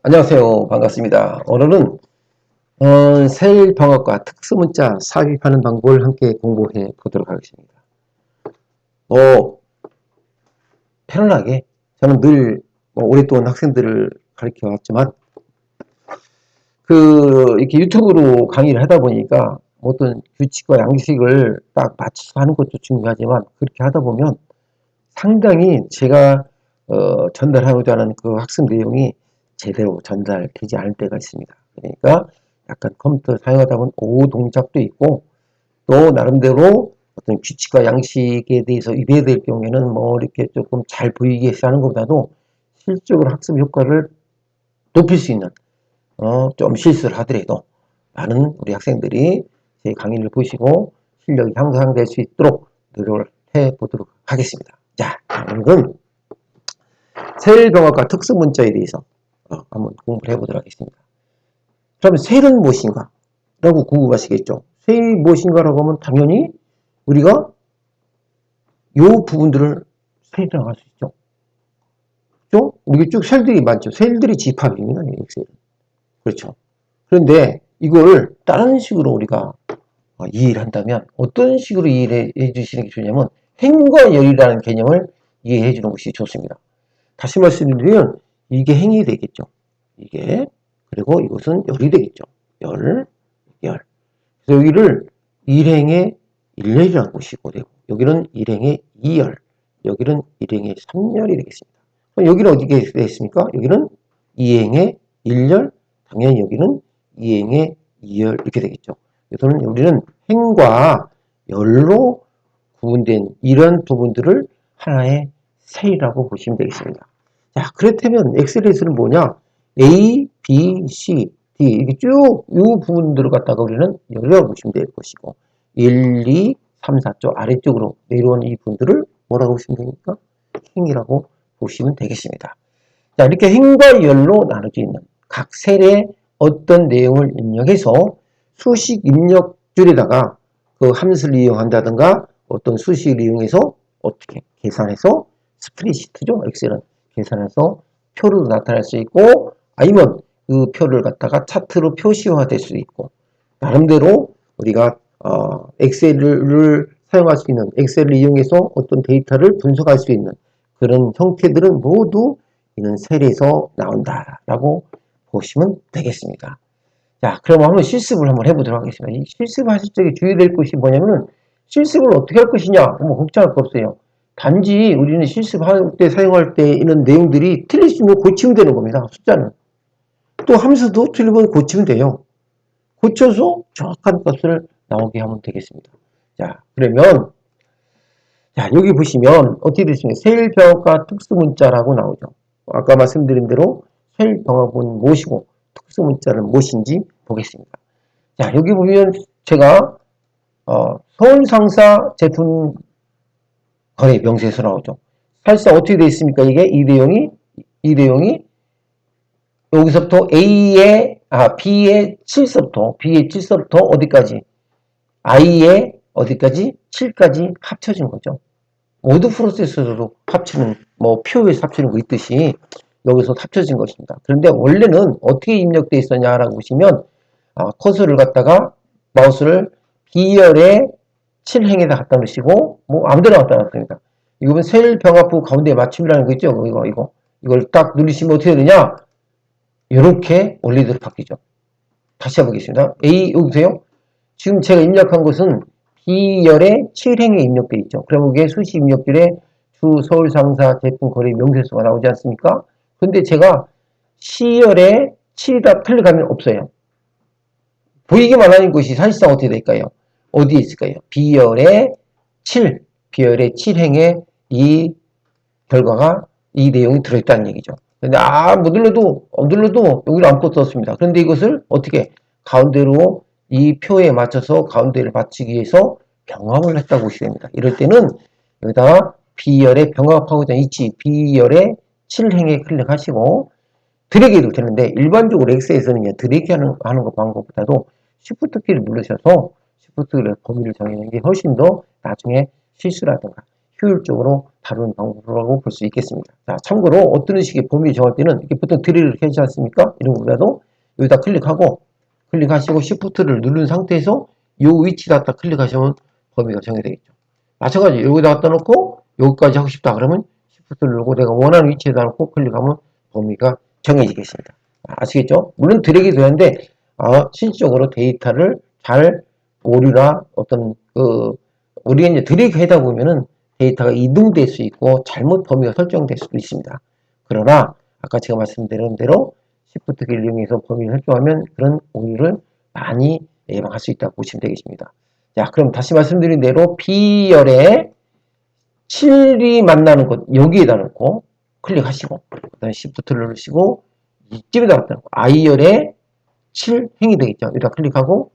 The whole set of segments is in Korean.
안녕하세요. 반갑습니다. 오늘은 세일병합과 특수문자 삽입하는 방법을 함께 공부해 보도록 하겠습니다. 편안하게 저는 늘 오랫동안 학생들을 가르쳐 왔지만 이렇게 유튜브로 강의를 하다 보니까 어떤 규칙과 양식을 딱 맞춰서 하는 것도 중요하지만 그렇게 하다 보면 상당히 제가 전달하고자 하는 그 학습 내용이 제대로 전달되지 않을 때가 있습니다. 그러니까 약간 컴퓨터 사용하다 보면 오후 동작도 있고 또 나름대로 어떤 규칙과 양식에 대해서 위배될 경우에는 이렇게 조금 잘 보이게 해서 하는 것보다도 실적으로 학습 효과를 높일 수 있는 좀 실수를 하더라도 많은 우리 학생들이 제 강의를 보시고 실력이 향상될 수 있도록 노력을 해보도록 하겠습니다. 자, 오늘은 세일병합과 특수문자에 대해서 한번 공부를 해보도록 하겠습니다. 그럼 세일은 무엇인가? 라고 궁금하시겠죠? 세일이 무엇인가라고 하면 당연히 우리가 이 부분들을 세일이라고 할 수 있죠. 그렇죠? 우리가 쭉 셀들이 많죠. 셀들이 집합입니다. 엑셀은. 그렇죠. 그런데 이걸 다른 식으로 우리가 이해를 한다면 어떤 식으로 이해를 해주시는 게 좋냐면 행과 열이라는 개념을 이해해 주는 것이 좋습니다. 다시 말씀드리면 이게 행이 되겠죠. 이게 그리고 이것은 열이 되겠죠. 열. 그래서 여기를 일행의 일열이라고 보시고 되고 여기는 일행의 이열, 여기는 일행의 삼열이 되겠습니다. 그럼 여기는 어디게 되겠습니까? 여기는 이행의 일열, 당연히 여기는 이행의 이열 이렇게 되겠죠. 그래서 우리는 행과 열로 구분된 이런 부분들을 하나의 세이라고 보시면 되겠습니다. 자, 그렇다면 엑셀에서는 뭐냐? A, B, C, D 이렇게 쭉 이 부분들을 갖다가 우리는 열이라고 보시면 될 것이고 1, 2, 3, 4쪽 아래쪽으로 내려오는 이 부분들을 뭐라고 보시면 됩니까? 행이라고 보시면 되겠습니다. 자, 이렇게 행과 열로 나눠져 있는 각 셀의 어떤 내용을 입력해서 수식 입력줄에다가 그 함수를 이용한다든가 어떤 수식을 이용해서 어떻게 계산해서 스프레드시트죠. 엑셀은 계산해서 표로도 나타낼 수 있고 아니면 그 표를 갖다가 차트로 표시화될 수 있고 나름대로 우리가 엑셀을 사용할 수 있는 엑셀을 이용해서 어떤 데이터를 분석할 수 있는 그런 형태들은 모두 이는 셀에서 나온다라고 보시면 되겠습니다. 자, 그럼 한번 실습을 한번 해보도록 하겠습니다. 이 실습하실 적에 주의될 것이 뭐냐면 실습을 어떻게 할 것이냐 걱정할 거 없어요. 단지 우리는 실습할 때 사용할 때 있는 내용들이 틀릴 수 있는 고치면 되는 겁니다. 숫자는. 또 함수도 틀리면 고치면 돼요. 고쳐서 정확한 값을 나오게 하면 되겠습니다. 자, 그러면 자, 여기 보시면 어떻게 되십니까? 세일병합과 특수문자라고 나오죠. 아까 말씀드린 대로 세일병합은 무엇이고 특수문자는 무엇인지 보겠습니다. 자, 여기 보면 제가 서울상사 제품 거래 명세서 나오죠. 사실상 어떻게 되어 있습니까? 이게 이 내용이 여기서부터 B의 7서부터 어디까지? I의 어디까지? 7까지 합쳐진 거죠. 모드 프로세서로 합치는, 표에서 합치는 거 있듯이 여기서 합쳐진 것입니다. 그런데 원래는 어떻게 입력되어 있었냐라고 보시면, 커서를 갖다가 마우스를 B열의 7행에다 갖다 놓으시고, 아무데나 갖다 놨습니다. 이거는 세일병합부 가운데 맞춤이라는 거 있죠? 이걸 딱 누르시면 어떻게 되냐? 이렇게 원리대로 바뀌죠. 다시 해보겠습니다. A, 여기 보세요. 지금 제가 입력한 것은 B열의 7행에 입력되어 있죠. 그럼 이게 수시 입력줄에 주 서울상사 제품 거래 명세서가 나오지 않습니까? 근데 제가 C열에 7이다 클릭하면 없어요. 보이기만 하는 것이 사실상 어떻게 될까요? 어디에 있을까요? B열의 7행에 이 결과가, 이 내용이 들어있다는 얘기죠. 근데 눌러도 여기를 아무것도 떴습니다. 그런데 이것을 어떻게 가운데로 이 표에 맞춰서 가운데를 맞추기 위해서 병합을 했다고 보시면 됩니다. 이럴 때는 여기다가 B열에 병합하고자 있지 B열에 7행에 클릭하시고 드래그 해도 되는데 일반적으로 엑셀에서는 드래그 하는 거 방법보다도 Shift 키를 누르셔서 Shift 키를 범위를 정해놓는 게 훨씬 더 나중에 실수라든가 효율적으로 다루는 방법이라고 볼 수 있겠습니다. 자, 참고로 어떤 식의 범위 정할 때는 이렇게 보통 드릴을 하지 않습니까? 이런 것보다도 여기다 클릭하시고 Shift를 누른 상태에서 이 위치에다 클릭하시면 범위가 정해되겠죠. 마찬가지로 여기다 갖다 놓고 여기까지 하고 싶다 그러면 Shift를 누르고 내가 원하는 위치에다 놓고 클릭하면 범위가 정해지겠습니다. 아시겠죠? 물론 드래그 되는데 실질적으로 데이터를 잘 오류나 어떤 우리가 이제 드래그 하다 보면은 데이터가 이동될 수 있고 잘못 범위가 설정될 수도 있습니다. 그러나 아까 제가 말씀드린 대로 Shift 키를 이용해서 범위를 설정하면 그런 오류를 많이 예방할 수 있다고 보시면 되겠습니다. 자, 그럼 다시 말씀드린 대로 B열에 7이 만나는 곳 여기에다 놓고 클릭하시고 그다음에 Shift를 누르시고 이쯤에다 갖다 놓고 I열에 7 행이 되겠죠. 여기다 클릭하고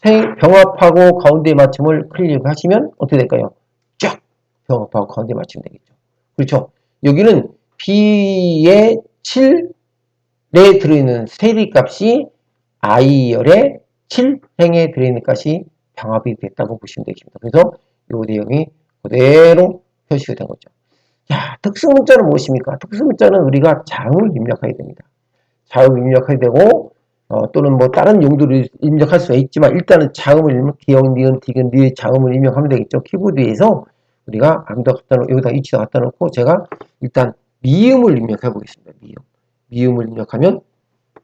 병합하고 가운데 맞춤을 클릭하시면 어떻게 될까요? 쫙 병합하고 가운데 맞추면 되겠죠. 그렇죠? 여기는 B의 7에 들어있는 세리 값이 I열에 7행에 들어있는 값이 병합이 됐다고 보시면 되겠습니다. 그래서 이 내용이 그대로 표시가 된 거죠. 자, 특수문자는 무엇입니까? 특수문자는 우리가 장을 입력하게 됩니다. 장을 입력하게 되고 또는 뭐 다른 용도를 입력할 수가 있지만 일단은 자음을 기역, 니은, 디귿, 리의 자음을 입력하면 되겠죠. 키보드에서 우리가 아무도 갖다 놓고 여기다 위치에 갖다 놓고 제가 일단 미음을 입력해 보겠습니다. 미음을 입력하면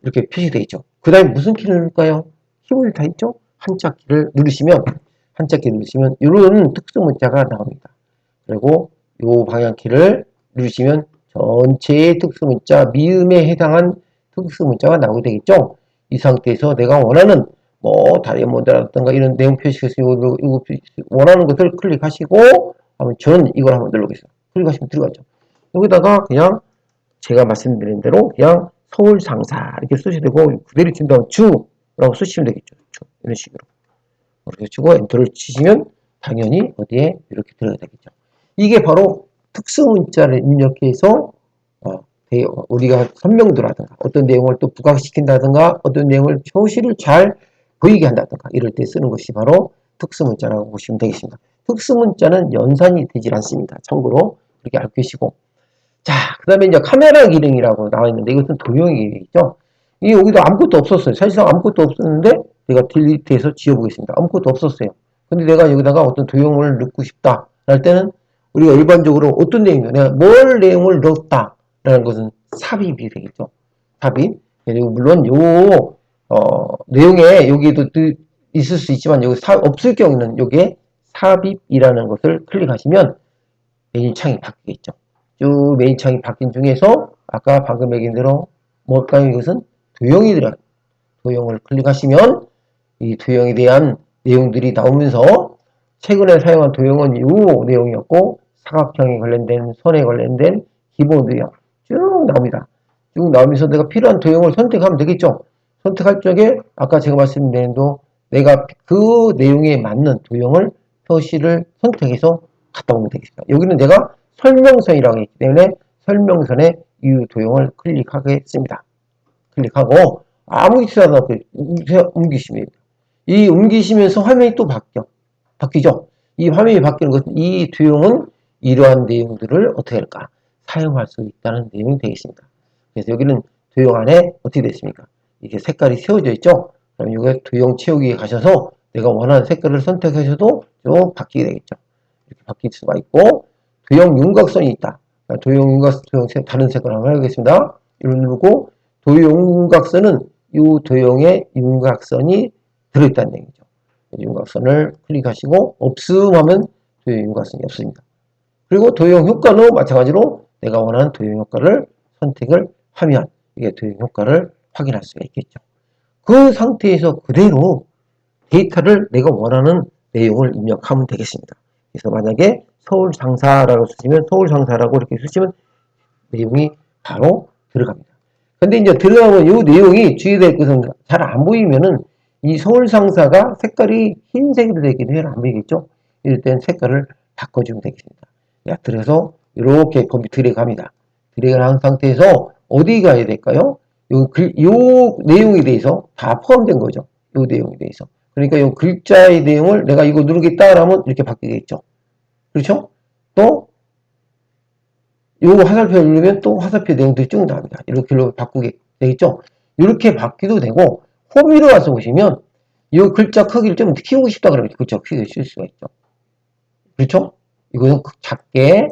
이렇게 표시되어 있죠. 그 다음에 무슨 키를 누를까요? 키보드 다 있죠? 한자키를 누르시면 이런 특수 문자가 나옵니다. 그리고 이 방향키를 누르시면 전체의 특수 문자 미음에 해당한 특수 문자가 나오게 되겠죠. 이 상태에서 내가 원하는 뭐 다이아몬드라든가 이런 내용 표시해서 이거 원하는 것을 클릭하시고 저는 이걸 한번 눌러보겠습니다. 클릭하시면 들어가죠. 여기다가 그냥 제가 말씀드린 대로 그냥 서울 상사 이렇게 쓰셔도 되고 그대로 친 다음 주라고 쓰시면 되겠죠. 주. 이런 식으로 이렇게 치고 엔터를 치시면 당연히 어디에 이렇게 들어가야 되겠죠. 이게 바로 특수 문자를 입력해서 우리가 설명도라든가 어떤 내용을 또 부각시킨다든가 어떤 내용을 표시를 잘 보이게 한다든가 이럴 때 쓰는 것이 바로 특수문자라고 보시면 되겠습니다. 특수문자는 연산이 되질 않습니다. 참고로 그렇게 알고 계시고 자, 그 다음에 이제 카메라 기능이라고 나와 있는데 이것은 도형 기능이죠. 이 여기도 아무것도 없었어요. 사실상 아무것도 없었는데 내가 딜리트해서 지워보겠습니다. 아무것도 없었어요. 근데 내가 여기다가 어떤 도형을 넣고 싶다 할 때는 우리가 일반적으로 어떤 내용이요? 내가 뭘 내용을 넣었다 라는 것은 삽입이 되겠죠. 삽입. 그리고 물론 요 내용에 여기에도 있을 수 있지만 여기 없을 경우는 여기에 삽입이라는 것을 클릭하시면 메뉴 창이 바뀌겠죠. 쭉 메뉴 창이 바뀐 중에서 아까 방금 얘기한 대로 뭘까요? 이것은 도형이 들어간 도형을 클릭하시면 이 도형에 대한 내용들이 나오면서 최근에 사용한 도형은 이 내용이었고 사각형에 관련된 선에 관련된 기본 도형 쭉 나옵니다. 쭉 나오면서 내가 필요한 도형을 선택하면 되겠죠. 선택할 적에 아까 제가 말씀드린 대로 내가 그 내용에 맞는 도형을 표시를 선택해서 갖다 오면 되겠습니다. 여기는 내가 설명선이라고 했기 때문에 설명선에 이 도형을 클릭하겠습니다. 클릭하고 아무 위치에다 옮기시면 됩니다. 이 옮기시면서 화면이 또 바뀌죠. 이 화면이 바뀌는 것은 이 도형은 이러한 내용들을 어떻게 할까? 사용할 수 있다는 내용이 되겠습니다. 그래서 여기는 도형 안에 어떻게 됐습니까? 이게 색깔이 세워져 있죠? 그럼 이거 도형 채우기에 가셔서 내가 원하는 색깔을 선택하셔도 쭉 바뀌게 되겠죠. 이렇게 바뀔 수가 있고, 도형 윤곽선이 있다. 도형 윤곽선 다른 색깔을 한번 해보겠습니다. 이걸 누르고, 도형 윤곽선은 이 도형의 윤곽선이 들어있다는 얘기죠. 윤곽선을 클릭하시고, 없음하면 도형 윤곽선이 없습니다. 그리고 도형 효과는 마찬가지로 내가 원하는 도형 효과를 선택을 하면 이게 도형 효과를 확인할 수가 있겠죠. 그 상태에서 그대로 데이터를 내가 원하는 내용을 입력하면 되겠습니다. 그래서 만약에 서울 상사라고 쓰시면 서울 상사라고 이렇게 쓰시면 내용이 바로 들어갑니다. 근데 이제 들어가면 이 내용이 주의될 것은 잘 안 보이면은 이 서울 상사가 색깔이 흰색으로 되게 되면 안 보이겠죠? 이럴 땐 색깔을 바꿔주면 되겠습니다. 그래서 이렇게 범위 드래그합니다. 드래그를 한 상태에서 어디 가야 될까요? 요 내용에 대해서 다 포함된 거죠. 요 내용에 대해서. 그러니까 요 글자의 내용을 내가 이거 누르겠다 하면 이렇게 바뀌겠죠. 그렇죠? 또 요거 화살표 누르면 또 화살표 내용들이 쭉 나옵니다. 이렇게 바꾸게 되겠죠? 이렇게 바뀌도 되고, 호비로 와서 보시면 이 글자 크기를 좀 키우고 싶다 그러면 글자 크기를 쓸 수가 있죠. 그렇죠? 이거는 작게,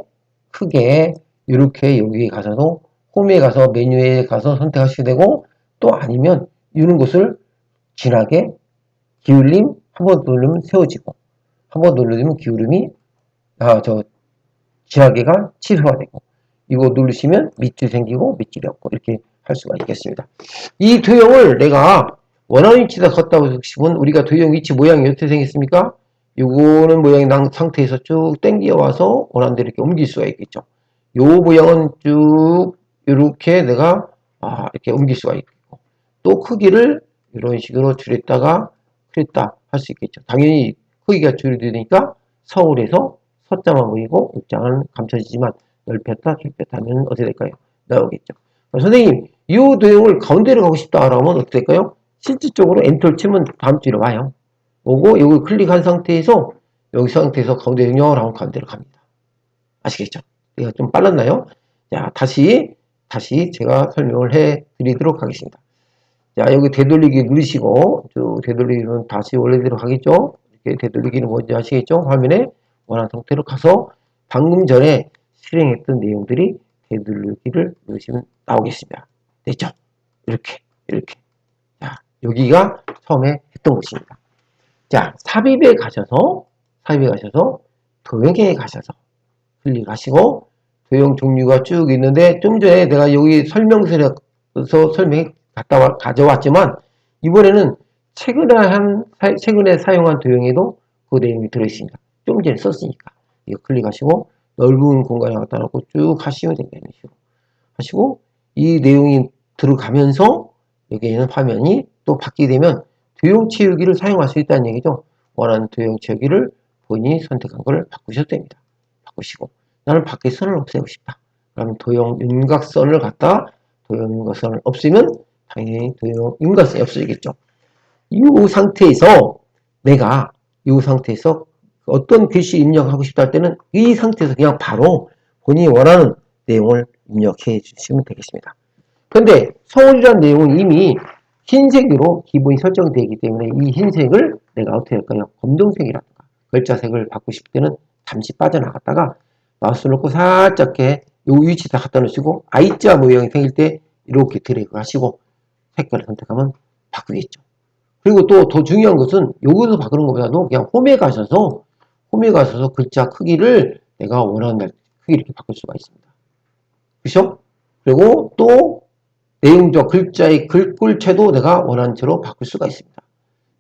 크게 이렇게 여기에 가서도 홈에 가서 메뉴에 가서 선택하시게 되고, 또 아니면 이런 것을 진하게 기울임 한 번 누르면 세워지고, 한 번 누르면 기울임이 진하게가 취소가 되고, 이거 누르시면 밑줄이 생기고 밑줄이 없고 이렇게 할 수가 있겠습니다. 이 도형을 내가 원하는 위치에다 걷다고 싶으면 우리가 도형 위치 모양이 어떻게 생겼습니까? 요거는 모양이 난 상태에서 쭉 당겨와서 원하는 대로 이렇게 옮길 수가 있겠죠. 요 모양은 쭉 이렇게 내가 이렇게 옮길 수가 있고, 또 크기를 이런 식으로 줄였다가 그랬다 할 수 있겠죠. 당연히 크기가 줄어드니까 서울에서 서자만 보이고 입장은 감춰지지만 넓혔다 좁혔다 하면 어떻게 될까요? 나오겠죠. 선생님, 이 도형을 가운데로 가고 싶다 그러면 어떻게 될까요? 실질적으로 엔터를 치면 다음 줄로 와요. 오고 여기 클릭한 상태에서 여기 상태에서 가운데 영역을 하면 가운데로 갑니다. 아시겠죠? 이거 좀 빨랐나요? 자, 다시 제가 설명을 해 드리도록 하겠습니다. 자, 여기 되돌리기 누르시고 쭉 되돌리기는 다시 원래대로 가겠죠? 이렇게 되돌리기는 뭔지 아시겠죠? 화면에 원하는 상태로 가서 방금 전에 실행했던 내용들이 되돌리기를 누르시면 나오겠습니다. 됐죠? 이렇게. 자, 여기가 처음에 했던 곳입니다. 자, 삽입에 가셔서 도형에 가셔서 클릭하시고 도형 종류가 쭉 있는데, 좀 전에 내가 여기 설명서에서 가져왔지만 이번에는 최근에 사용한 도형에도 그 내용이 들어있습니다. 좀 전에 썼으니까 이거 클릭하시고 넓은 공간에 갖다 놓고 쭉 하시면 됩니다. 이런 식으로 하시고 이 내용이 들어가면서 여기에는 화면이 또 바뀌게 되면 도형 채우기를 사용할 수 있다는 얘기죠. 원하는 도형 채우기를 본인이 선택한 것을 바꾸셔도 됩니다. 바꾸시고 나는 밖에 선을 없애고 싶다. 그러면 도형 윤곽선을 갖다 도형 윤곽선을 없애면 당연히 도형 윤곽선이 없어지겠죠. 이 상태에서 내가 이 상태에서 어떤 글씨 입력하고 싶다 할 때는 이 상태에서 그냥 바로 본인이 원하는 내용을 입력해 주시면 되겠습니다. 그런데 서울이라는 내용은 이미 흰색으로 기본이 설정되어 있기 때문에 이 흰색을 내가 어떻게 할까요? 검정색이라든가 글자색을 바꾸고 싶을 때는 잠시 빠져나갔다가 마우스 놓고 살짝 이 위치에다 갖다 놓으시고 I자 모양이 생길 때 이렇게 드래그 하시고 색깔을 선택하면 바꾸겠죠. 그리고 또 더 중요한 것은 여기서 바꾸는 것보다도 그냥 홈에 가셔서 글자 크기를 내가 원하는 크기 이렇게 바꿀 수가 있습니다. 그렇죠? 그리고 또 내용적 글자의 글꼴체도 내가 원하는 채로 바꿀 수가 있습니다.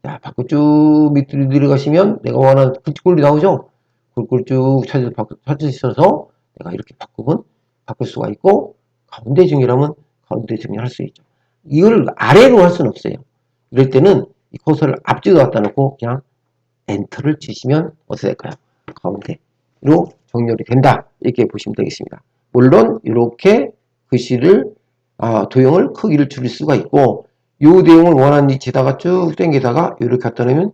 자, 바꾸 쭉 밑으로 내려가시면 내가 원하는 글꼴이 나오죠? 글꼴 쭉 찾으셔서 내가 이렇게 바꾸면 바꿀 수가 있고, 가운데 정렬하면 가운데 정렬할 수 있죠. 이걸 아래로 할 수는 없어요. 이럴 때는 이 커서를 앞뒤로 갖다 놓고 그냥 엔터를 치시면 어떻게 될까요? 가운데로 정렬이 된다. 이렇게 보시면 되겠습니다. 물론 이렇게 글씨를 도형을 크기를 줄일 수가 있고, 이 내용을 원하는 위치에다가 쭉 당기다가 이렇게 갖다 놓으면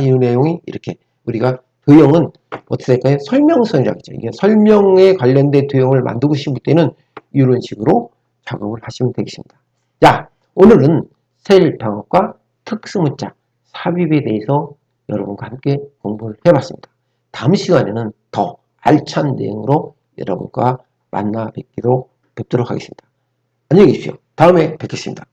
이 내용이 이렇게 우리가 도형은 어떻게 될까요? 설명선이라고 하죠. 이게 설명에 관련된 도형을 만들고 싶을 때는 이런 식으로 작업을 하시면 되겠습니다. 자, 오늘은 세일방법과 특수문자 삽입에 대해서 여러분과 함께 공부를 해봤습니다. 다음 시간에는 더 알찬 내용으로 여러분과 뵙도록 하겠습니다. 안녕히 계십시오. 다음에 뵙겠습니다.